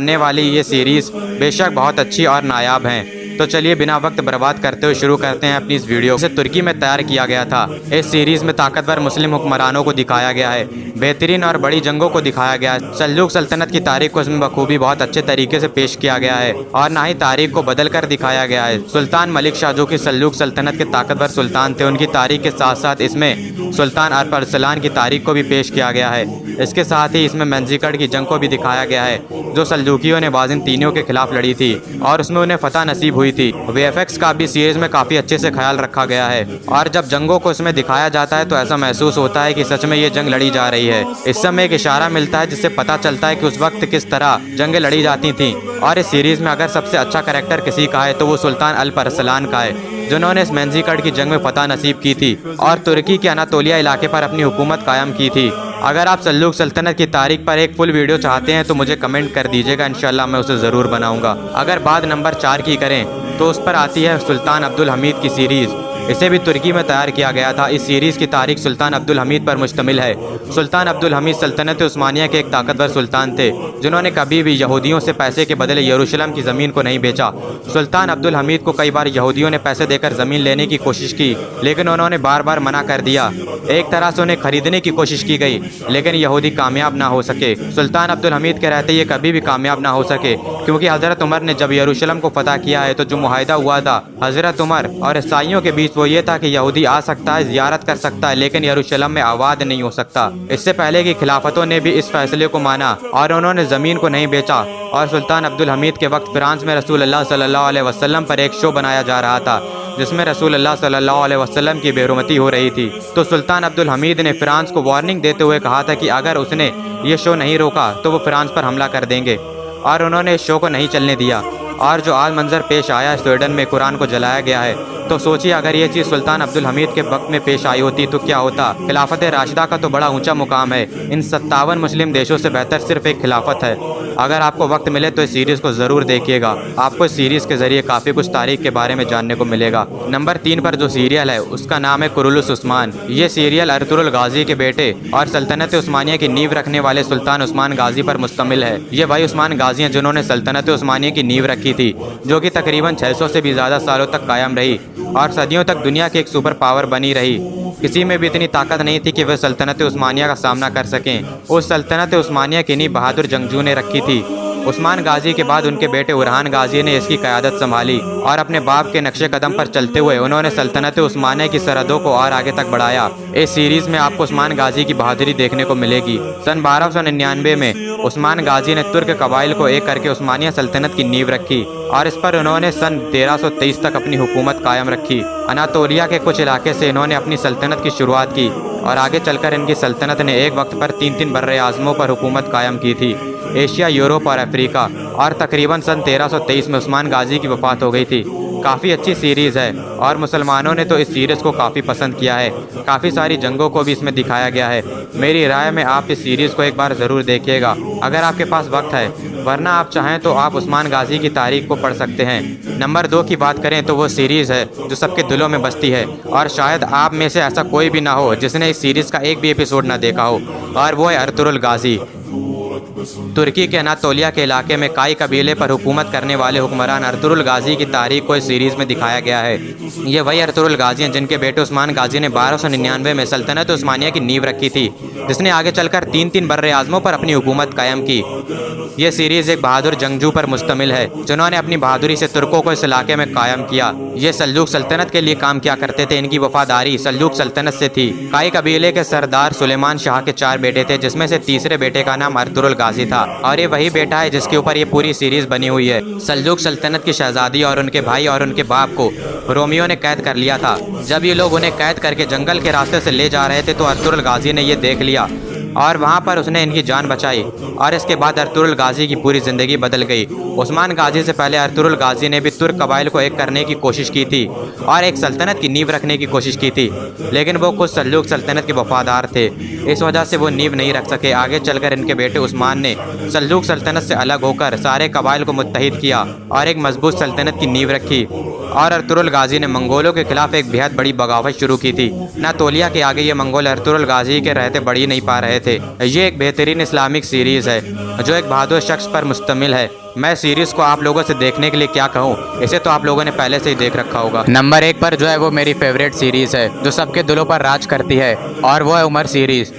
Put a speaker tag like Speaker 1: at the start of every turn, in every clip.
Speaker 1: बनने वाली ये सीरीज़ बेशक बहुत अच्छी और नायाब हैं। तो चलिए बिना वक्त बर्बाद करते हुए शुरू करते हैं अपनी इस वीडियो। इसे तुर्की में तैयार किया गया था। इस सीरीज़ में ताकतवर मुस्लिम हुक्मरानों को दिखाया गया है, बेहतरीन और बड़ी जंगों को दिखाया गया है। सल्जूक सल्तनत की तारीख को इसमें बखूबी बहुत अच्छे तरीके से पेश किया गया है और ना ही तारीख को बदल कर दिखाया गया है। सुल्तान मलिक शाह जो कि सल्जूक सल्तनत के ताकतवर सुल्तान थे, उनकी तारीख के साथ साथ इसमें सुल्तान अरसलान की तारीख को भी पेश किया गया है। इसके साथ ही इसमें मंजीकड़ की जंग को भी दिखाया गया है, जो सल्जूकियों ने बाज़ंतीनियों के खिलाफ लड़ी थी और उसमें उन्हें फतह नसीब हुई थी। वीएफएक्स का भी सीरीज में काफ़ी अच्छे से ख्याल रखा गया है और जब जंगों को इसमें दिखाया जाता है तो ऐसा महसूस होता है कि सच में ये जंग लड़ी जा रही है। इस समय एक इशारा मिलता है जिससे पता चलता है कि उस वक्त किस तरह जंगें लड़ी जाती थीं। और इस सीरीज़ में अगर सबसे अच्छा कैरेक्टर किसी का है तो वो सुल्तान अरसलान का है, जिन्होंने इस मंजीकड़ की जंग में फतह नसीब की थी और तुर्की के अनातोलिया इलाके पर अपनी हुकूमत कायम की थी। अगर आप सल्जूक सल्तनत की तारीख पर एक फुल वीडियो चाहते हैं तो मुझे कमेंट कर दीजिएगा, इंशाल्लाह मैं उसे ज़रूर बनाऊंगा। अगर बात नंबर 4 की करें तो उस पर आती है सुल्तान अब्दुल हमीद की सीरीज़। इसे भी तुर्की में तैयार किया गया था। इस सीरीज़ की तारीख सुल्तान अब्दुल हमीद पर मुश्तमिल है। सुल्तान अब्दुल हमीद सल्तनत उस्मानिया के एक ताकतवर सुल्तान थे, जिन्होंने कभी भी यहूदियों से पैसे के बदले यरूशलेम की ज़मीन को नहीं बेचा। सुल्तान अब्दुल हमीद को कई बार यहूदियों ने पैसे देकर ज़मीन लेने की कोशिश की, लेकिन उन्होंने बार बार मना कर दिया। एक तरह से उन्हें खरीदने की कोशिश की गई, लेकिन यहूदी कामयाब ना हो सके। सुल्तान अब्दुल हमीद के रहते ये कभी भी कामयाब ना हो सके, क्योंकि हज़रत उमर ने जब यरूशलेम को फतह किया है तो जो मुआहिदा हुआ था हज़रत उमर और ईसाइयों के बीच वो ये था कि यहूदी आ सकता है, ज़ियारत कर सकता है, लेकिन यरूशलेम में आबाद नहीं हो सकता। इससे पहले की खिलाफतों ने भी इस फैसले को माना और उन्होंने ज़मीन को नहीं बेचा। और सुल्तान अब्दुल हमीद के वक्त फ्रांस में रसूलुल्लाह सल्लल्लाहु अलैहि वसल्लम पर एक शो बनाया जा रहा था, जिसमें रसूलुल्लाह सल्लल्लाहु अलैहि वसल्लम की बेरुमती हो रही थी। तो सुल्तान अब्दुल हमीद ने फ्रांस को वार्निंग देते हुए कहा था कि अगर उसने ये शो नहीं रोका तो वो फ्रांस पर हमला कर देंगे, और उन्होंने इस शो को नहीं चलने दिया। और जो आज मंजर पेश आया स्वीडन में कुरान को जलाया गया है, तो सोचिए अगर ये चीज़ सुल्तान अब्दुल हमीद के वक्त में पेश आई होती तो क्या होता। खिलाफत राशिदा का तो बड़ा ऊंचा मुकाम है। इन 57 मुस्लिम देशों से बेहतर सिर्फ एक खिलाफत है। अगर आपको वक्त मिले तो इस सीरीज़ को ज़रूर देखिएगा, आपको इस सीरीज़ के ज़रिए काफ़ी कुछ तारीख के बारे में जानने को मिलेगा। नंबर 3 पर जो सीरियल है उसका नाम है कुरुलुस उस्मान। ये सीरियल अर्तुरुल गाजी के बेटे और सल्तनत उस्मानिया की नींव रखने वाले सुल्तान उस्मान गाजी पर मुश्तमिल है। ये वही उस्मान गाजी हैं जिन्होंने सल्तनत उस्मानिया की नींव रखी थी, जो कि तकरीबन 600 से भी ज़्यादा सालों तक कायम रही और सदियों तक दुनिया की एक सुपर पावर बनी रही। किसी में भी इतनी ताकत नहीं थी कि वह सल्तनत उस्मानिया का सामना कर सकें। उस सल्तनत उस्मानिया की नींव बहादुर जंगजू ने रखी थी। उस्मान गाजी के बाद उनके बेटे उरहान गाजी ने इसकी क़यादत संभाली और अपने बाप के नक्शे कदम पर चलते हुए उन्होंने सल्तनत उस्मानिया की सरहदों को और आगे तक बढ़ाया। इस सीरीज़ में आपको उस्मान गाजी की बहादुरी देखने को मिलेगी। सन 1299 में उस्मान गाजी ने तुर्क कबाइल को एक करके उस्मानिया सल्तनत की नींव रखी और इस पर उन्होंने सन 1323 तक अपनी हुकूमत कायम रखी। अनातोलिया के कुछ इलाके से इन्होंने अपनी सल्तनत की शुरुआत की और आगे चलकर इनकी सल्तनत ने एक वक्त पर 3 बर्रे आज़मों पर हुकूमत कायम की थी, एशिया, यूरोप और अफ्रीका। और तकरीबन सन 1323 में उस्मान गाजी की वफ़ात हो गई थी। काफ़ी अच्छी सीरीज़ है और मुसलमानों ने तो इस सीरीज़ को काफ़ी पसंद किया है। काफ़ी सारी जंगों को भी इसमें दिखाया गया है। मेरी राय में आप इस सीरीज़ को एक बार ज़रूर देखिएगा अगर आपके पास वक्त है, वरना आप चाहें तो आप उस्मान गाजी की तारीख को पढ़ सकते हैं। नंबर 2 की बात करें तो वो सीरीज़ है जो सबके दिलों में बसती है और शायद आप में से ऐसा कोई भी ना हो जिसने इस सीरीज़ का एक भी एपिसोड ना देखा हो, और वो है अर्तुरुल गाजी। तुर्की के अनातोलिया के इलाके में काई कबीले पर हुकूमत करने वाले हुक्मरान अर्तुरुल गाजी की तारीख को इस सीरीज़ में दिखाया गया है। ये वही अर्तुरुल गाजी हैं जिनके बेटे उस्मान गाजी ने 1299 में सल्तनत उस्मानिया की नींव रखी थी, जिसने आगे चलकर 3 बर्रे आज़मों पर अपनी हुकूमत कायम की। ये सीरीज़ एक बहादुर जंगजू पर मुश्तमिल है, जिन्होंने अपनी बहादुरी से तुर्कों को इस इलाके में कायम किया। ये सल्जूक सल्तनत के लिए काम किया करते थे। इनकी वफादारी सल्जूक सल्तनत से थी। काई कबीले के सरदार सुलेमान शाह के 4 बेटे थे, जिसमें से तीसरे बेटे का नाम अर्तुरुल गाजी था और ये वही बेटा है जिसके ऊपर ये पूरी सीरीज़ बनी हुई है। सल्जूक सल्तनत की शहजादी और उनके भाई और उनके बाप को रोमियो ने कैद कर लिया था। जब ये लोग उन्हें कैद करके जंगल के रास्ते से ले जा रहे थे तो अर्तुरुल गाजी ने ये देख लिया और वहाँ पर उसने इनकी जान बचाई और इसके बाद अर्तुरुल गाजी की पूरी ज़िंदगी बदल गई। उस्मान गाजी से पहले अर्तुरुल गाजी ने भी तुर्क कबाइल को एक करने की कोशिश की थी और एक सल्तनत की नींव रखने की कोशिश की थी, लेकिन वो खुद सल्जूक सल्तनत के वफादार थे। इस वजह से वो नींव नहीं रख सके। आगे चलकर इनके बेटे उस्मान ने सल्जूक सल्तनत से अलग होकर सारे कबाइल को मुत्तहिद किया और एक मजबूत सल्तनत की नींव रखी। और अर्तुरुल गाजी ने मंगोलों के खिलाफ एक बेहद बड़ी बगावत शुरू की थी। अनातोलिया के आगे ये मंगोल अर्तुरुल गाजी के रहते बढ़ ही नहीं पा रहे गए थे। ये एक बेहतरीन इस्लामिक सीरीज़ है जो एक बहादुर शख्स पर मुश्तमिल है। मैं सीरीज़ को आप लोगों से देखने के लिए क्या कहूँ, इसे तो आप लोगों ने पहले से ही देख रखा होगा। नंबर 1 पर जो है वो मेरी फेवरेट सीरीज़ है जो सबके दिलों पर राज करती है, और वो है उमर सीरीज़,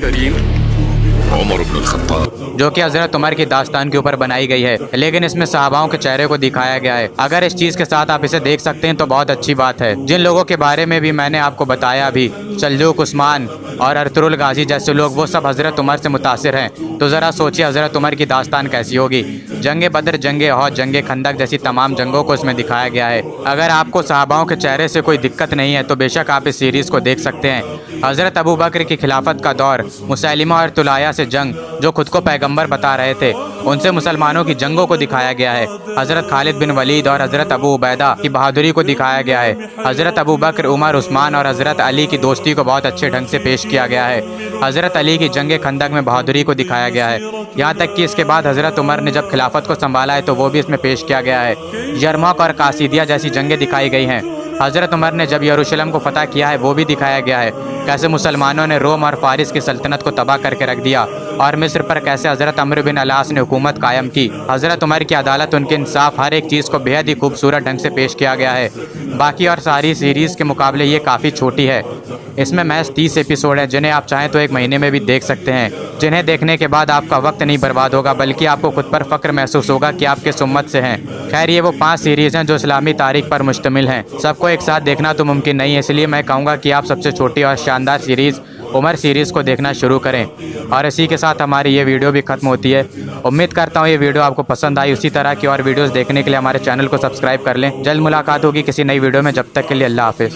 Speaker 1: जो कि हज़रत उमर की दास्तान के ऊपर बनाई गई है, लेकिन इसमें सहाबाओं के चेहरे को दिखाया गया है। अगर इस चीज़ के साथ आप इसे देख सकते हैं तो बहुत अच्छी बात है। जिन लोगों के बारे में भी मैंने आपको बताया अभी, सल्जूक उस्मान और अर्तुगरुल गाजी जैसे लोग, वो सब हज़रत उमर से मुतासिर हैं। तो ज़रा सोचिए हज़रत उमर की दास्तान कैसी होगी। जंग बदर, जंग अहद, जंग खंदक जैसी तमाम जंगों को इसमें दिखाया गया है। अगर आपको सहाबाओं के चेहरे से कोई दिक्कत नहीं है तो बेशक आप इस सीरीज़ को देख सकते हैं। हज़रत अबू बकर की खिलाफत का दौर, मुसैलिमा और तुलाया से जंग, जो खुद को पैगंबर बता रहे थे, उनसे मुसलमानों की जंगों को दिखाया गया है। हज़रत खालिद बिन वलीद और हज़रत अबू उबैदा की बहादुरी को दिखाया गया है। हज़रत अबू बकर, उमर, उस्मान और हज़रत अली की दोस्ती को बहुत अच्छे ढंग से पेश किया गया है। हज़रत अली की जंग खंदक में बहादुरी को दिखाया गया है। यहाँ तक कि इसके बाद हज़रत उमर ने जब खिलाफत को संभाला है तो वो भी इसमें पेश किया गया है। यरमुक और कासिदिया जैसी जंगें दिखाई गई हैं। हज़रत उमर ने जब यरूशलेम को फतह किया है वो भी दिखाया गया है। कैसे मुसलमानों ने रोम और फारिस की सल्तनत को तबाह करके रख दिया, और मिस्र पर कैसे हज़रत अम्र बिन अलास ने हुकूमत कायम की। हज़रत उमर की अदालत, उनके इंसाफ, हर एक चीज़ को बेहद ही खूबसूरत ढंग से पेश किया गया है। बाकी और सारी सीरीज़ के मुकाबले ये काफ़ी छोटी है। इसमें महज 30 एपिसोड हैं जिन्हें आप चाहें तो एक महीने में भी देख सकते हैं, जिन्हें देखने के बाद आपका वक्त नहीं बर्बाद होगा बल्कि आपको खुद पर फ़ख्र महसूस होगा कि आप किस उम्मत से हैं। खैर, ये वो 5 सीरीज़ हैं जो इस्लामी तारीख पर मुश्तमिल हैं। सबको एक साथ देखना तो मुमकिन नहीं है, इसलिए मैं कहूँगा कि आप सबसे छोटी और शानदार सीरीज़ उमर सीरीज़ को देखना शुरू करें। और इसी के साथ हमारी ये वीडियो भी ख़त्म होती है। उम्मीद करता हूँ ये वीडियो आपको पसंद आई। उसी तरह की और वीडियोस देखने के लिए हमारे चैनल को सब्सक्राइब कर लें। जल्द मुलाकात होगी किसी नई वीडियो में। जब तक के लिए अल्लाह हाफ़िज़।